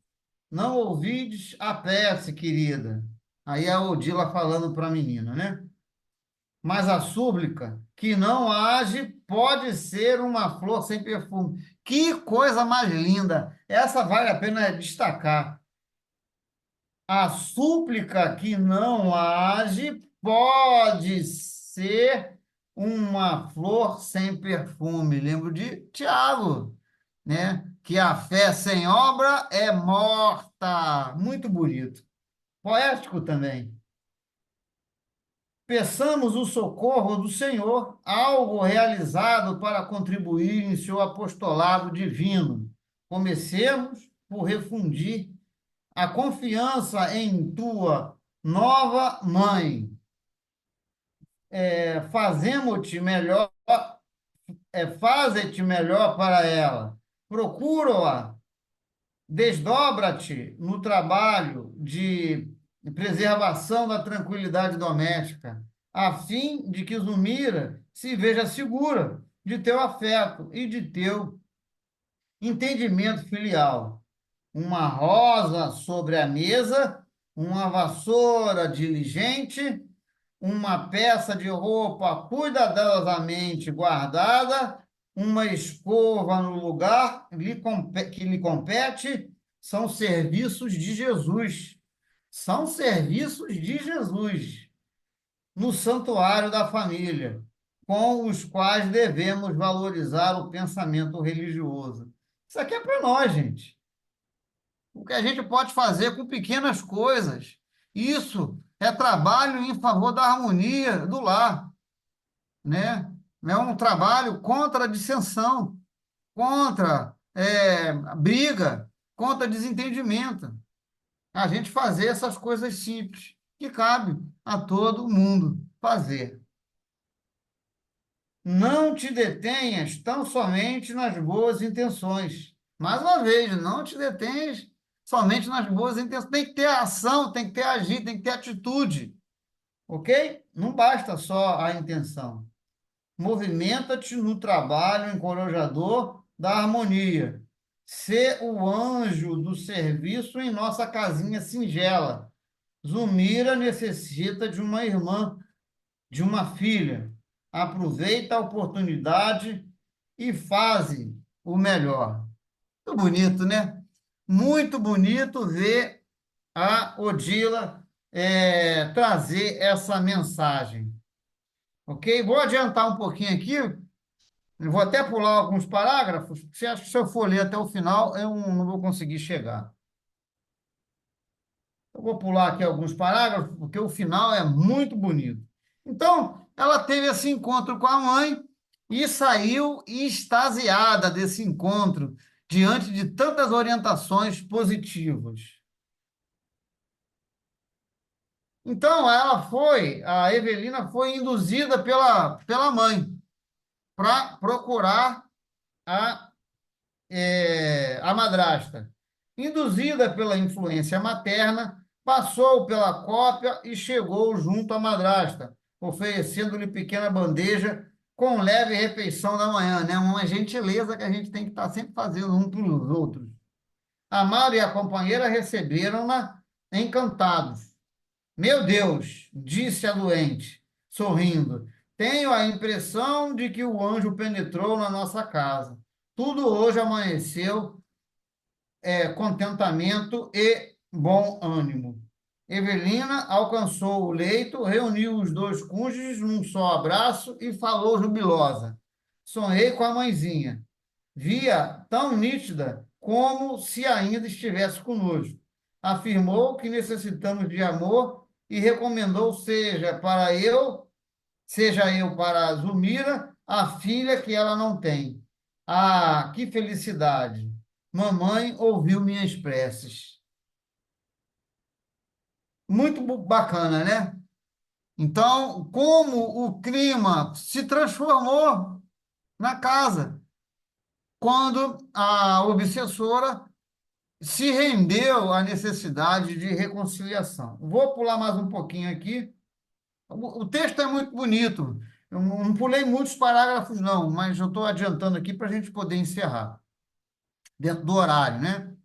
Não ouvides a prece, querida. Aí a Odila falando para a menina, né? Mas a súplica que não age pode ser uma flor sem perfume. Que coisa mais linda! Essa vale a pena destacar. A súplica que não age pode ser uma flor sem perfume. Lembro de Tiago, né? Que a fé sem obra é morta. Muito bonito. Poético também. Peçamos o socorro do Senhor, algo realizado para contribuir em seu apostolado divino. Comecemos por refundir a confiança em tua nova mãe. Fazemos-te melhor, faze-te melhor para ela. Procura-a, desdobra-te no trabalho de preservação da tranquilidade doméstica, a fim de que Zumira se veja segura de teu afeto e de teu entendimento filial. Uma rosa sobre a mesa, uma vassoura diligente, uma peça de roupa cuidadosamente guardada, uma escova no lugar que lhe compete, são serviços de Jesus. São serviços de Jesus no santuário da família, com os quais devemos valorizar o pensamento religioso. Isso aqui é para nós, gente. O que a gente pode fazer com pequenas coisas. Isso é trabalho em favor da harmonia do lar, né? É um trabalho contra a dissensão, contra a briga, contra desentendimento. A gente fazer essas coisas simples que cabe a todo mundo fazer. Não te detenhas tão somente nas boas intenções. Mais uma vez, não te detenhas somente nas boas intenções. Tem que ter ação, tem que ter agir, tem que ter atitude. Ok? Não basta só a intenção. Movimenta-te no trabalho encorajador da harmonia. Sê o anjo do serviço em nossa casinha singela. Zumira necessita de uma irmã, de uma filha. Aproveita a oportunidade e faze o melhor. Muito bonito, né? Muito bonito ver a Odila trazer essa mensagem. Ok? Vou adiantar um pouquinho aqui. Eu vou até pular alguns parágrafos, porque você acha que se eu for ler até o final, eu não vou conseguir chegar. Eu vou pular aqui alguns parágrafos, porque o final é muito bonito. Então, ela teve esse encontro com a mãe e saiu extasiada desse encontro, diante de tantas orientações positivas. Então, a Evelina foi induzida pela mãe para procurar a a madrasta. Induzida pela influência materna, passou pela cópia e chegou junto à madrasta, oferecendo-lhe pequena bandeja com leve refeição da manhã, né? Uma gentileza que a gente tem que estar sempre fazendo um para os outros. Amaro e a companheira receberam-na encantados. Meu Deus, disse a doente, sorrindo, tenho a impressão de que o anjo penetrou na nossa casa. Tudo hoje amanheceu contentamento e bom ânimo. Evelina alcançou o leito, reuniu os dois cônjuges num só abraço e falou jubilosa. Sonhei com a mãezinha. Via tão nítida como se ainda estivesse conosco. Afirmou que necessitamos de amor e recomendou seja eu para Zulmira, a filha que ela não tem. Ah, que felicidade! Mamãe ouviu minhas preces. Muito bacana, né? Então, como o clima se transformou na casa, quando a obsessora se rendeu à necessidade de reconciliação. Vou pular mais um pouquinho aqui. O texto é muito bonito. Eu não pulei muitos parágrafos, não, mas eu estou adiantando aqui para a gente poder encerrar, dentro do horário, né?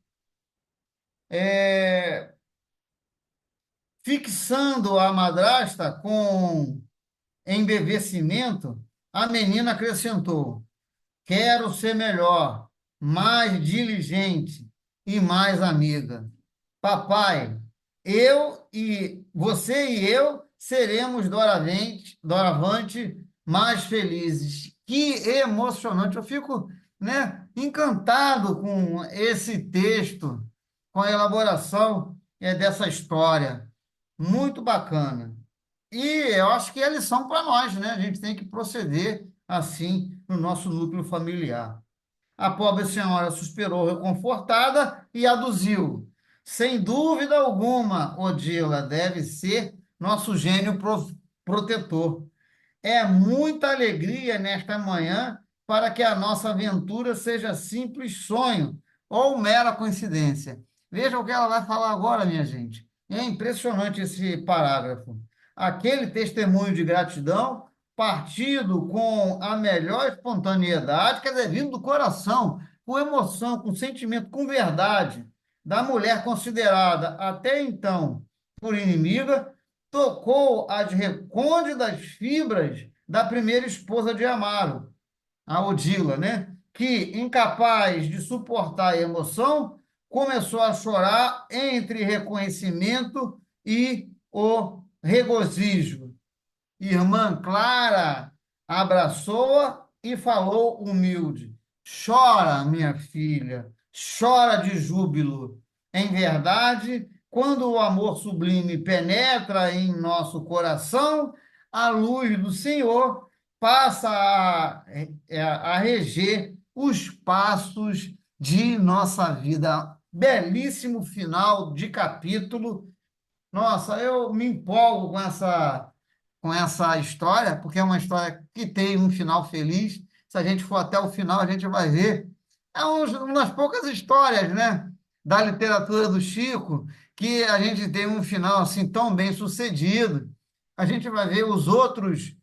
Fixando a madrasta com embevecimento, a menina acrescentou: quero ser melhor, mais diligente e mais amiga. Papai, você e eu seremos doravante mais felizes. Que emocionante! Eu fico, né, encantado com esse texto, com a elaboração dessa história. Muito bacana. E eu acho que é lição para nós, né? A gente tem que proceder assim no nosso núcleo familiar. A pobre senhora suspirou reconfortada e aduziu. Sem dúvida alguma, Odila deve ser nosso gênio protetor. É muita alegria nesta manhã para que a nossa aventura seja simples sonho ou mera coincidência. Veja o que ela vai falar agora, minha gente. É impressionante esse parágrafo. Aquele testemunho de gratidão, partido com a melhor espontaneidade, quer dizer, vindo do coração, com emoção, com sentimento, com verdade, da mulher considerada até então por inimiga, tocou as recônditas fibras da primeira esposa de Amaro, a Odila, né? Que, incapaz de suportar a emoção, começou a chorar entre reconhecimento e o regozijo. Irmã Clara abraçou-a e falou humilde: chora, minha filha, chora de júbilo. Em verdade, quando o amor sublime penetra em nosso coração, a luz do Senhor passa a reger os passos de nossa vida. Belíssimo final de capítulo. Nossa, eu me empolgo com essa história, porque é uma história que tem um final feliz. Se a gente for até o final, a gente vai ver. É uma das poucas histórias, né, da literatura do Chico que a gente tem um final assim tão bem sucedido. A gente vai ver os outros,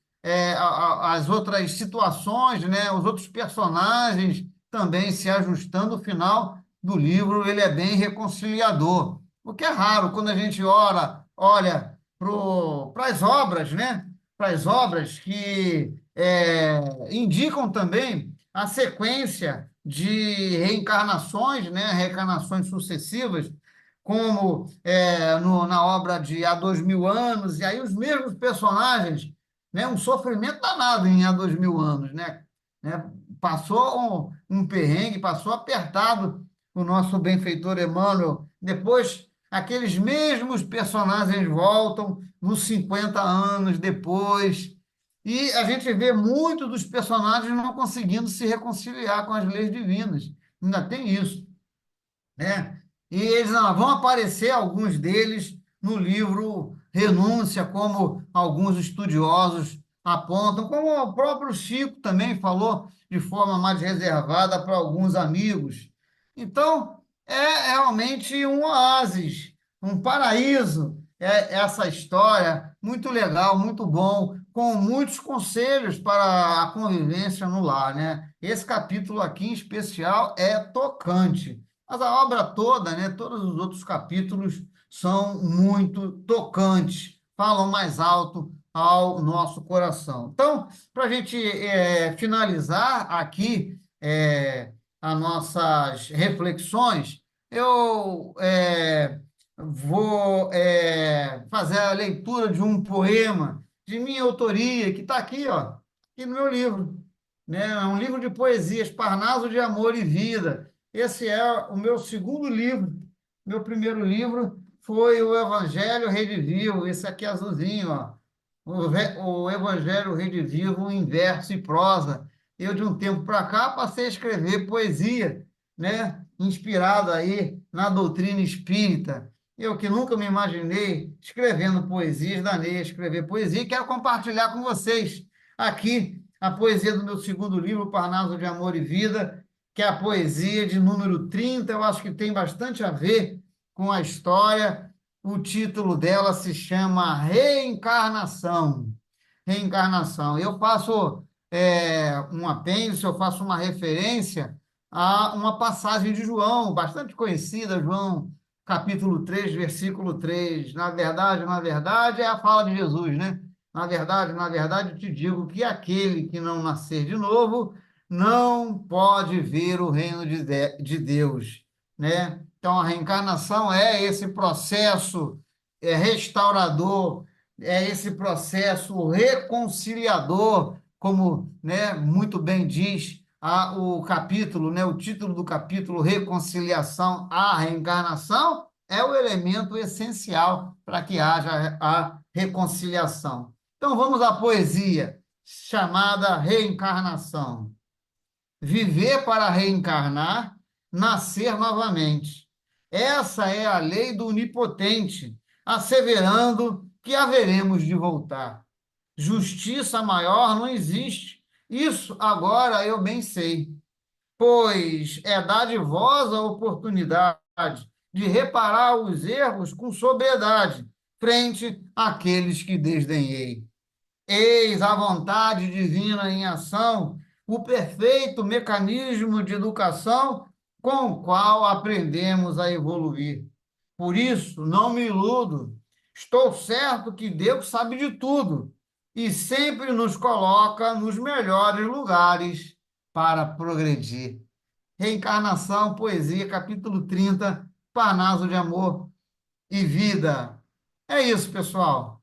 as outras situações, né, os outros personagens também se ajustando. O final do livro ele é bem reconciliador, o que é raro quando a gente olha para as obras, né? Para as obras que indicam também a sequência de reencarnações, né? Reencarnações sucessivas, como na obra de Há 2000 anos, e aí os mesmos personagens, né? Um sofrimento danado em Há 2000 anos, né? Passou um perrengue, passou apertado o nosso benfeitor Emmanuel. Depois aqueles mesmos personagens voltam nos 50 anos depois, e a gente vê muito dos personagens não conseguindo se reconciliar com as leis divinas. Ainda tem isso, né? E eles vão aparecer, alguns deles, no livro Renúncia, como alguns estudiosos apontam, como o próprio Chico também falou de forma mais reservada para alguns amigos. Então, é realmente um oásis, um paraíso, essa história, muito legal, muito bom, com muitos conselhos para a convivência no lar, né? Esse capítulo aqui em especial é tocante. Mas a obra toda, né, todos os outros capítulos são muito tocantes, falam mais alto ao nosso coração. Então, para a gente finalizar aqui as nossas reflexões, eu vou fazer a leitura de um poema de minha autoria, que está aqui, ó, aqui no meu livro, né? É um livro de poesias, Parnaso de Amor e Vida. Esse é o meu segundo livro. Meu primeiro livro foi o Evangelho Redivivo, esse aqui é azulzinho, ó. O Evangelho Redivivo em verso e prosa. Eu, de um tempo para cá, passei a escrever poesia, né? Inspirado aí na doutrina espírita. Eu que nunca me imaginei escrevendo poesias, danei a escrever poesia, e quero compartilhar com vocês aqui a poesia do meu segundo livro, Parnaso de Amor e Vida, que é a poesia de número 30. Eu acho que tem bastante a ver com a história. O título dela se chama Reencarnação. Reencarnação. Eu faço um apêndice, eu faço uma referência a uma passagem de João, bastante conhecida, João, capítulo 3, versículo 3. Na verdade, é a fala de Jesus, né? Na verdade, eu te digo que aquele que não nascer de novo não pode ver o reino de Deus, né? Então, a reencarnação é esse processo restaurador, é esse processo reconciliador, como, né, muito bem diz o capítulo, né, o título do capítulo, Reconciliação à Reencarnação, é o elemento essencial para que haja a reconciliação. Então, vamos à poesia chamada Reencarnação. Viver para reencarnar, nascer novamente. Essa é a lei do onipotente, asseverando que haveremos de voltar. Justiça maior não existe. Isso agora eu bem sei, pois é dadivosa a oportunidade de reparar os erros com sobriedade, frente àqueles que desdenhei. Eis a vontade divina em ação, o perfeito mecanismo de educação com o qual aprendemos a evoluir. Por isso, não me iludo. Estou certo que Deus sabe de tudo e sempre nos coloca nos melhores lugares para progredir. Reencarnação, Poesia, capítulo 30, Parnaso de Amor e Vida. É isso, pessoal.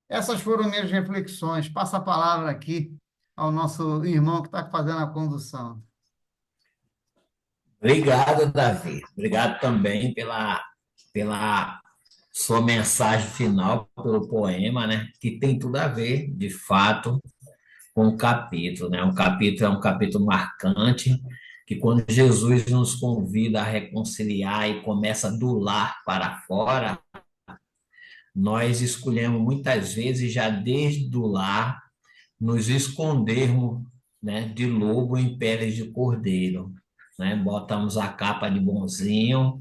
Essas foram minhas reflexões. Passa a palavra aqui ao nosso irmão que está fazendo a condução. Obrigado, Davi. Obrigado também pela sua mensagem final, pelo poema, né? Que tem tudo a ver, de fato, com o capítulo, né? O capítulo é um capítulo marcante, que quando Jesus nos convida a reconciliar e começa do lar para fora, nós escolhemos muitas vezes já desde o lar nos escondermos, né, de lobo em peles de cordeiro, né? Botamos a capa de bonzinho,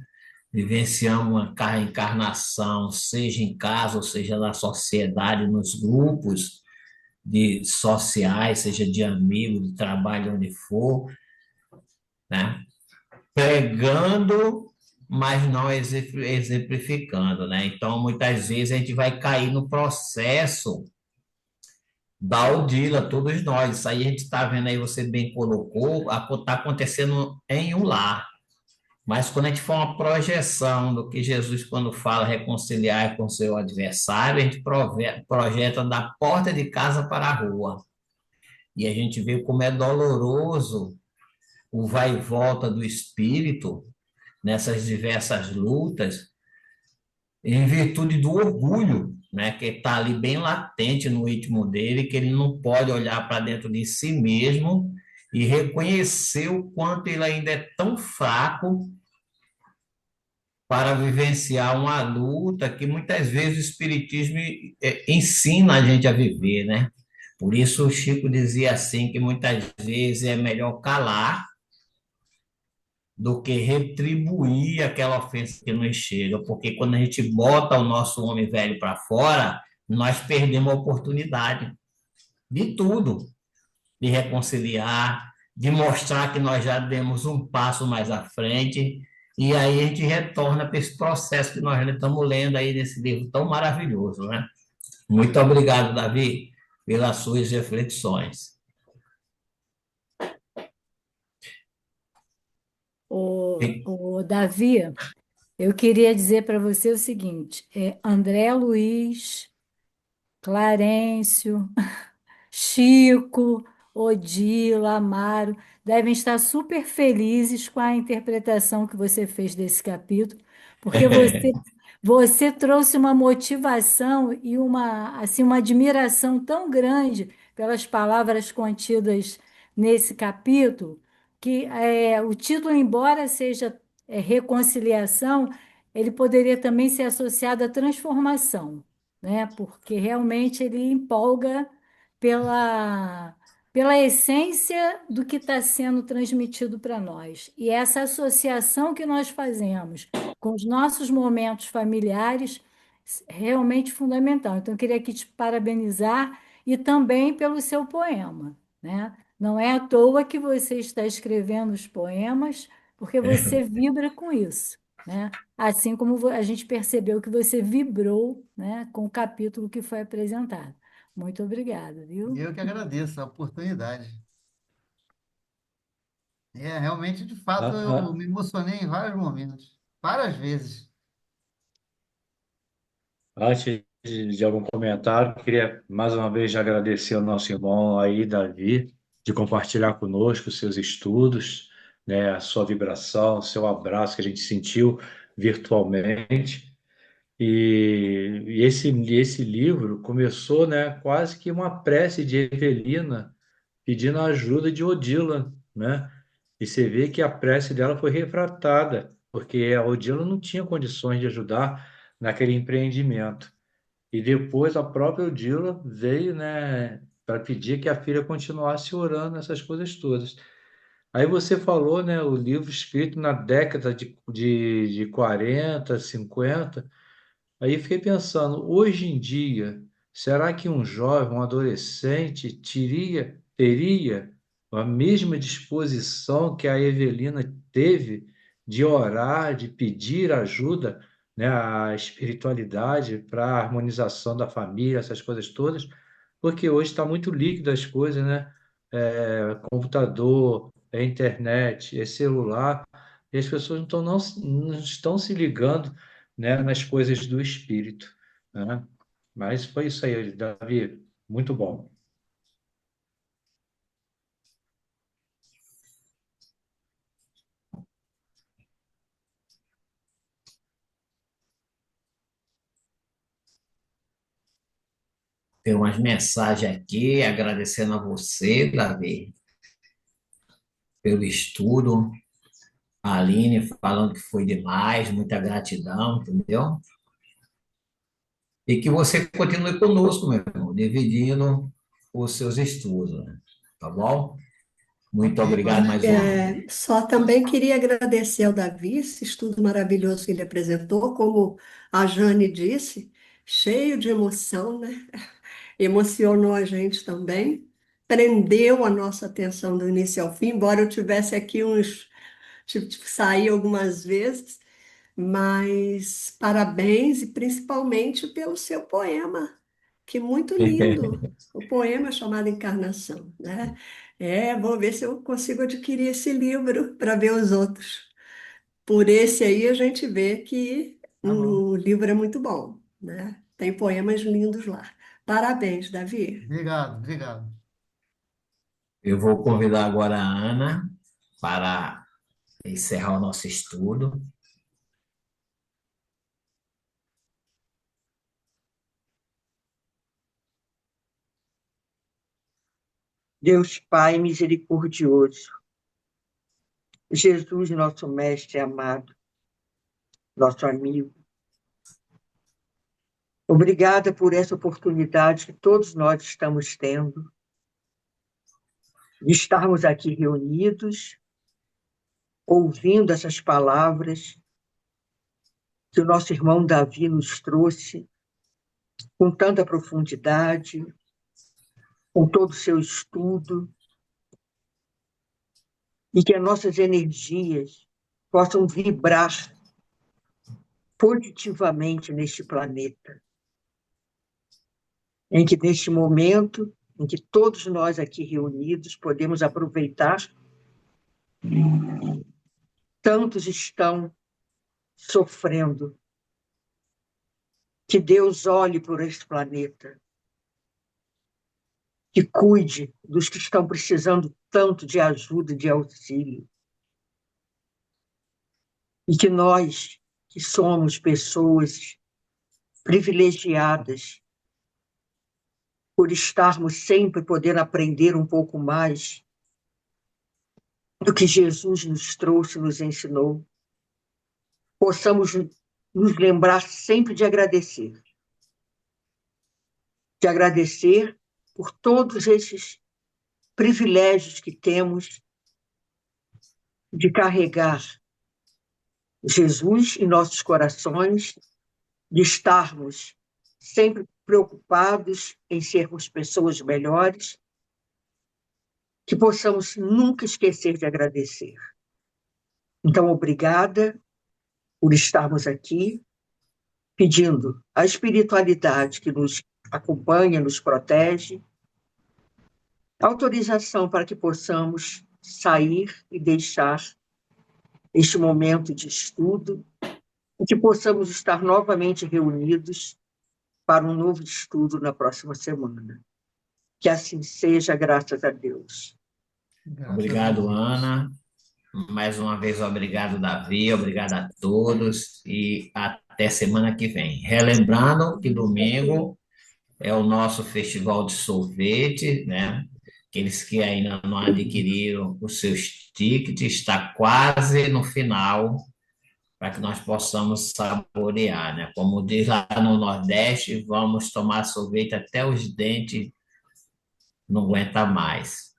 vivenciamos uma encarnação, seja em casa, ou seja na sociedade, nos grupos de sociais, seja de amigos, de trabalho, onde for, né? Pregando, mas não exemplificando, né? Então, muitas vezes a gente vai cair no processo da Odila, todos nós. Isso aí a gente está vendo aí, você bem colocou, está acontecendo em um lar. Mas quando a gente for uma projeção do que Jesus, quando fala reconciliar com seu adversário, a gente projeta da porta de casa para a rua. E a gente vê como é doloroso o vai e volta do espírito nessas diversas lutas, em virtude do orgulho, né, que está ali bem latente no íntimo dele, que ele não pode olhar para dentro de si mesmo e reconhecer o quanto ele ainda é tão fraco para vivenciar uma luta que muitas vezes o Espiritismo ensina a gente a viver, né? Por isso o Chico dizia assim que muitas vezes é melhor calar do que retribuir aquela ofensa que nos chega, porque quando a gente bota o nosso homem velho para fora, nós perdemos a oportunidade de tudo, de reconciliar, de mostrar que nós já demos um passo mais à frente, e aí a gente retorna para esse processo que nós estamos lendo aí nesse livro tão maravilhoso, né? Muito obrigado, Davi, pelas suas reflexões. O Davi, eu queria dizer para você o seguinte: André Luiz, Clarencio, Chico, Odila, Amaro, devem estar super felizes com a interpretação que você fez desse capítulo, porque você trouxe uma motivação e assim, uma admiração tão grande pelas palavras contidas nesse capítulo, que o título, embora seja reconciliação, ele poderia também ser associado à transformação, né? Porque realmente ele empolga pela, pela essência do que está sendo transmitido para nós. E essa associação que nós fazemos com os nossos momentos familiares é realmente fundamental. Então, eu queria aqui te parabenizar e também pelo seu poema, né? Não é à toa que você está escrevendo os poemas, porque você vibra com isso, né? Assim como a gente percebeu que você vibrou, né, com o capítulo que foi apresentado. Muito obrigada, viu? Eu que agradeço a oportunidade. Realmente, de fato, eu me emocionei em vários momentos, várias vezes. Antes de algum comentário, queria mais uma vez agradecer ao nosso irmão aí, Davi, de compartilhar conosco os seus estudos, né, a sua vibração, o seu abraço que a gente sentiu virtualmente. E esse livro começou, né, quase que uma prece de Evelina pedindo a ajuda de Odila, né? E você vê que a prece dela foi refratada, porque a Odila não tinha condições de ajudar naquele empreendimento. E depois a própria Odila veio, né, para pedir que a filha continuasse orando essas coisas todas. Aí você falou, né, o livro escrito na década de 40, 50. Aí fiquei pensando, hoje em dia, será que um jovem, um adolescente, teria a mesma disposição que a Evelina teve de orar, de pedir ajuda, né, à espiritualidade para a harmonização da família, essas coisas todas? Porque hoje está muito líquido as coisas, né? Computador, internet, celular, e as pessoas não estão se ligando, né, nas coisas do espírito, né? Mas foi isso aí, Davi, muito bom. Tem umas mensagens aqui agradecendo a você, Davi, pelo estudo. A Aline falando que foi demais, muita gratidão, entendeu? E que você continue conosco, meu irmão, dividindo os seus estudos, né? Tá bom? Muito Ok, obrigado mais uma vez. Só também queria agradecer ao Davi esse estudo maravilhoso que ele apresentou, como a Jane disse, cheio de emoção, né? Emocionou a gente também, prendeu a nossa atenção do início ao fim, embora eu tivesse aqui tive que sair algumas vezes, mas parabéns e principalmente pelo seu poema, que muito lindo. O poema chamado Encarnação, né? Vou ver se eu consigo adquirir esse livro para ver os outros. Por esse aí a gente vê que tá bom. o livro é muito bom, né? Tem poemas lindos lá. Parabéns, Davi. Obrigado, obrigado. Eu vou convidar agora a Ana para encerrar o nosso estudo. Deus Pai misericordioso, Jesus, nosso mestre amado, nosso amigo, Obrigada por essa oportunidade que todos nós estamos tendo de estarmos aqui reunidos, ouvindo essas palavras que o nosso irmão Davi nos trouxe com tanta profundidade, com todo o seu estudo, e que as nossas energias possam vibrar positivamente neste planeta, em que neste momento, em que todos nós aqui reunidos podemos aproveitar, tantos estão sofrendo, que Deus olhe por este planeta, que cuide dos que estão precisando tanto de ajuda e de auxílio. E que nós, que somos pessoas privilegiadas, por estarmos sempre podendo aprender um pouco mais do que Jesus nos trouxe, nos ensinou, possamos nos lembrar sempre de agradecer. De agradecer por todos esses privilégios que temos de carregar Jesus em nossos corações, de estarmos sempre preocupados em sermos pessoas melhores, que possamos nunca esquecer de agradecer. Então, obrigada por estarmos aqui, pedindo a espiritualidade que nos acompanha, nos protege, autorização para que possamos sair e deixar este momento de estudo e que possamos estar novamente reunidos para um novo estudo na próxima semana. Que assim seja, graças a Deus. Obrigado, Ana. Mais uma vez, obrigado, Davi. Obrigado a todos e até semana que vem. Relembrando que domingo é o nosso festival de sorvete, né? Aqueles que ainda não adquiriram os seus tickets, está quase no final, para que nós possamos saborear, né? Como diz lá no Nordeste, vamos tomar sorvete até os dentes não aguenta mais.